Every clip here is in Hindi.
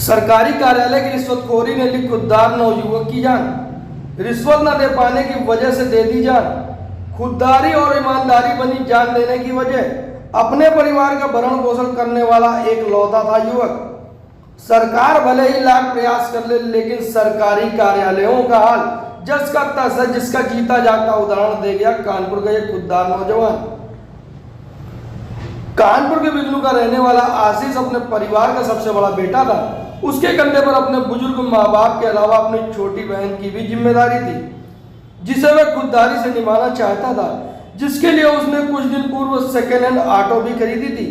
सरकारी कार्यालय की रिश्वतखोरी ने ली खुददार नवयुवक की जान। रिश्वत न दे पाने की वजह से दे दी जान। खुददारी और ईमानदारी बनी जान देने की वजह। अपने परिवार का भरण पोषण करने वाला एक लौता था युवक। सरकार भले ही लाख प्रयास कर ले, लेकिन सरकारी कार्यालयों का हाल जस का तस है, जिसका जीता जागता उदाहरण दे गया कानपुर का एक खुददार नौजवान। कानपुर के बिजनू का रहने वाला आशीष अपने परिवार का सबसे बड़ा बेटा था। उसके कंधे पर अपने बुजुर्ग माँ बाप के अलावा अपनी छोटी बहन की भी जिम्मेदारी थी, जिसे वह खुददारी से निभाना चाहता था, जिसके लिए उसने कुछ दिन पूर्व सेकेंड हैंड ऑटो भी खरीदी थी।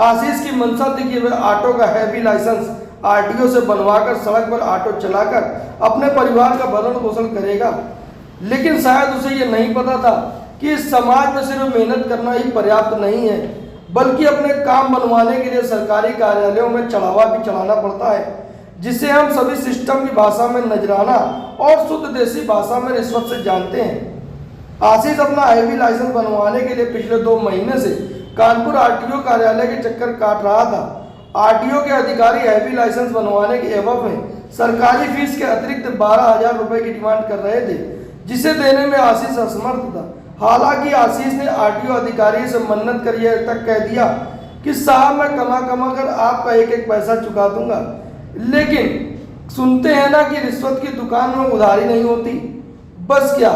आशीष की मंशा थी कि वह ऑटो का हैवी लाइसेंस आरटीओ से बनवाकर सड़क पर ऑटो चलाकर अपने परिवार का भरण पोषण करेगा। लेकिन शायद उसे यह नहीं पता था कि इस समाज में सिर्फ मेहनत करना ही पर्याप्त नहीं है, बल्कि अपने काम बनवाने के लिए सरकारी कार्यालयों में चढ़ावा भी चढ़ाना पड़ता है, जिसे हम सभी सिस्टम की भाषा में नजराना और शुद्ध देसी भाषा में रिश्वत से जानते हैं। आशीष अपना हैवी लाइसेंस बनवाने के लिए पिछले 2 महीने से कानपुर आरटीओ कार्यालय के चक्कर काट रहा था। आरटीओ के अधिकारी हैवी लाइसेंस बनवाने के एवज में सरकारी फीस के अतिरिक्त 12,000 रुपए की डिमांड कर रहे थे, जिसे देने में आशीष असमर्थ था। हालांकि आशीष ने आरटीओ अधिकारी से मन्नत कर यह तक कह दिया कि साहब मैं कमा कर आपका एक एक पैसा चुका दूंगा, लेकिन सुनते हैं ना कि रिश्वत की दुकान में उधारी नहीं होती। बस क्या,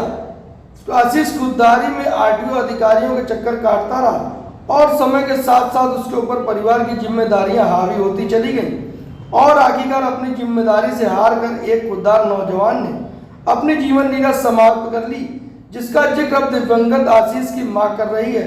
आशीष खुददारी में आरटीओ अधिकारियों के चक्कर काटता रहा और समय के साथ साथ उसके ऊपर परिवार की जिम्मेदारियां हावी होती चली गई और आखिरकार अपनी जिम्मेदारी से हार कर एक खुददार नौजवान ने अपनी जीवन लीला समाप्त कर ली, जिसका जिक्र अब दिवंगत आशीष की मां कर रही है।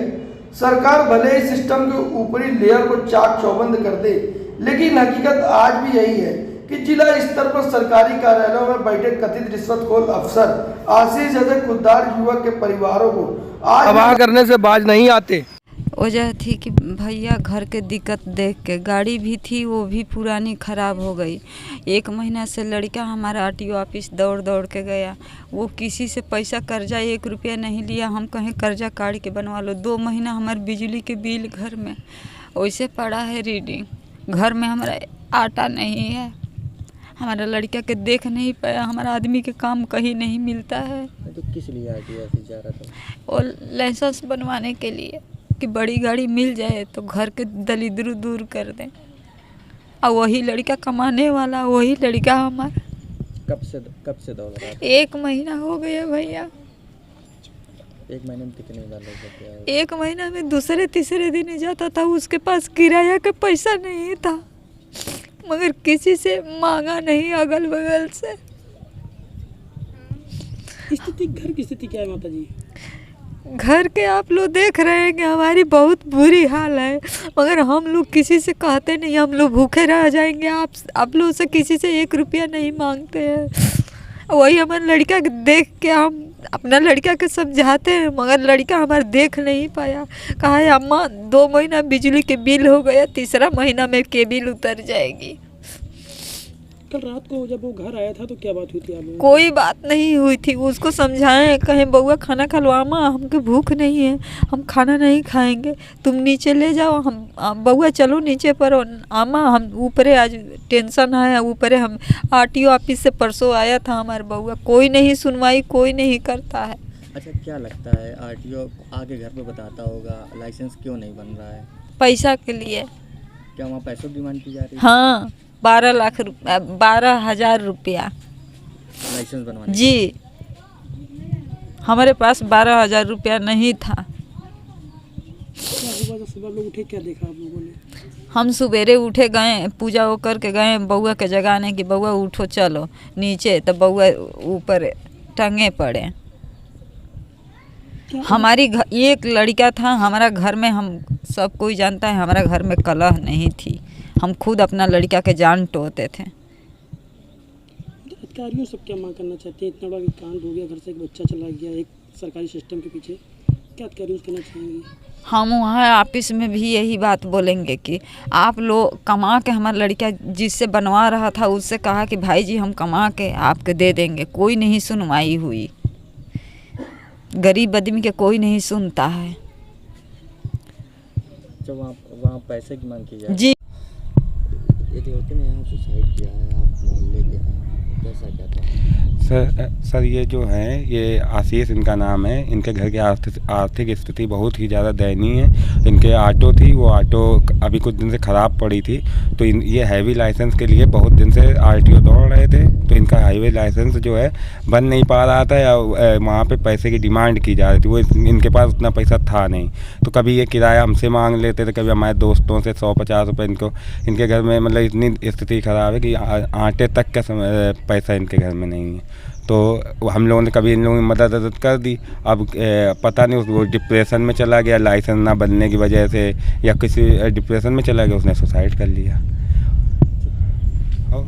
सरकार भले ही सिस्टम के ऊपरी लेयर को चाक चौबंद कर दे, लेकिन हकीकत आज भी यही है कि जिला स्तर पर सरकारी कार्यालयों में बैठे कथित रिश्वतखोर अफसर आशीष जैसे खुददार युवक के परिवारों को आज तबाह करने से बाज नहीं आते। वजह थी कि भैया घर के दिक्कत देख के, गाड़ी भी थी वो भी पुरानी ख़राब हो गई। 1 महीना से लड़का हमारा आरटीओ ऑफिस दौड़ दौड़ के गया, वो किसी से पैसा कर्जा 1 रुपया नहीं लिया। हम कहें कर्जा काट के बनवा लो। 2 महीना हमारे बिजली के बिल घर में वैसे पड़ा है रीडिंग। घर में हमारा आटा नहीं है, हमारा लड़का के देख नहीं पाया। हमारा आदमी के काम कहीं नहीं मिलता है। तो किस लिए आरटीओ ऑफिस जा रहा था? और लाइसेंस बनवाने के लिए कि बड़ी गाड़ी मिल जाए तो घर के दरिद्र दूर कर दें। और वही लड़का कमाने वाला, वही लड़का हमारा। कब से दौड़ रहा था? 1 महीना हो गया भैया। 1 महीने में कितनी बार लग जाते हैं? 1 महीना में दूसरे तीसरे दिन जाता था। उसके पास किराया का पैसा नहीं था, मगर किसी से मांगा नहीं, अगल बगल से। स्थिति, घर की स्थिति क्या है माता जी? घर के आप लोग देख रहे हैं कि हमारी बहुत बुरी हाल है, मगर हम लोग किसी से कहते नहीं। हम लोग भूखे रह जाएंगे। आप लोग से किसी से 1 रुपया नहीं मांगते हैं। वही हमारे लड़का देख के हम अपना लड़का के समझाते हैं, मगर लड़का हमारा देख नहीं पाया। कहा है अम्मा 2 महीना बिजली के बिल हो गया, 3रा महीना में केबिल उतर जाएगी। कल रात को जब वो घर आया था तो क्या बात हुई थी आप लोगों? कोई बात नहीं हुई थी। उसको समझाएं, कहें बउआ खाना खा लो। अम्मा हमको भूख नहीं है, हम खाना नहीं खाएंगे, तुम नीचे ले जाओ। हम बउआ चलो नीचे पर। अम्मा हम ऊपरे आज टेंशन है, ऊपरे हम आरटीओ ऑफिस से परसों आया था हमारे बउआ। कोई नहीं सुनवाई, कोई नहीं करता है। अच्छा, क्या लगता है आरटीओ आगे घर पे बताता होगा लाइसेंस क्यों नहीं बन रहा है? पैसा के लिए। क्या वहाँ पैसों की डिमांड की जा रही है? हाँ, 12,000 रुपया लाइसेंस बनवाने जी। हमारे पास 12,000 रुपया नहीं था। क्या हुआ जब सुबह लोग उठे, क्या देखा आप लोगों ने? हम सवेरे उठे, गए पूजा वो करके गए बउआ के जगाने की, बउआ उठो चलो नीचे, तो बउआ ऊपर टंगे पड़े। हमारी एक लड़का था हमारा घर में, हम सब कोई जानता है हमारा घर में कलह नहीं थी। हम खुद अपना लड़का के जान टोते थे। अधिकारियों सब क्या मांग करना चाहते हैं? इतना बड़ा कांड हो गया, घर से एक बच्चा चला गया एक सरकारी सिस्टम के पीछे, क्या अधिकारियों से कहना चाहेंगे? हम वहाँ ऑफिस में भी यही बात बोलेंगे कि आप लोग कमा के, हमारा लड़का जिससे बनवा रहा था उससे कहा कि भाई जी हम कमा के आपके दे देंगे। कोई नहीं सुनवाई हुई। गरीब आदमी के कोई नहीं सुनता है। जब वहाँ पैसे की मांग की जाए जी। एक किसी लड़के ने यहाँ सुसाइड किया है, आप मोहल्ले के हैं, कैसा क्या था? सर ये जो है, ये आशीष इनका नाम है। इनके घर की आर्थिक स्थिति बहुत ही ज़्यादा दयनीय है। इनके ऑटो थी, वो ऑटो अभी कुछ दिन से ख़राब पड़ी थी, तो ये हैवी लाइसेंस के लिए बहुत दिन से आरटीओ दौड़ रहे थे। तो इनका हाईवे लाइसेंस जो है बन नहीं पा रहा था, या वहाँ पे पैसे की डिमांड की जा रही थी। वो इनके पास उतना पैसा था नहीं, तो कभी ये किराया हमसे मांग लेते थे, कभी हमारे दोस्तों से 150 रुपये। इनके घर में मतलब इतनी स्थिति ख़राब है कि आटे तक का पैसा इनके घर में नहीं है। तो हम लोगों ने कभी इन लोगों की मदद कर दी। अब पता नहीं वो डिप्रेशन में चला गया लाइसेंस ना बनने की वजह से, या किसी डिप्रेशन में चला गया, उसने सुसाइड कर लिया। और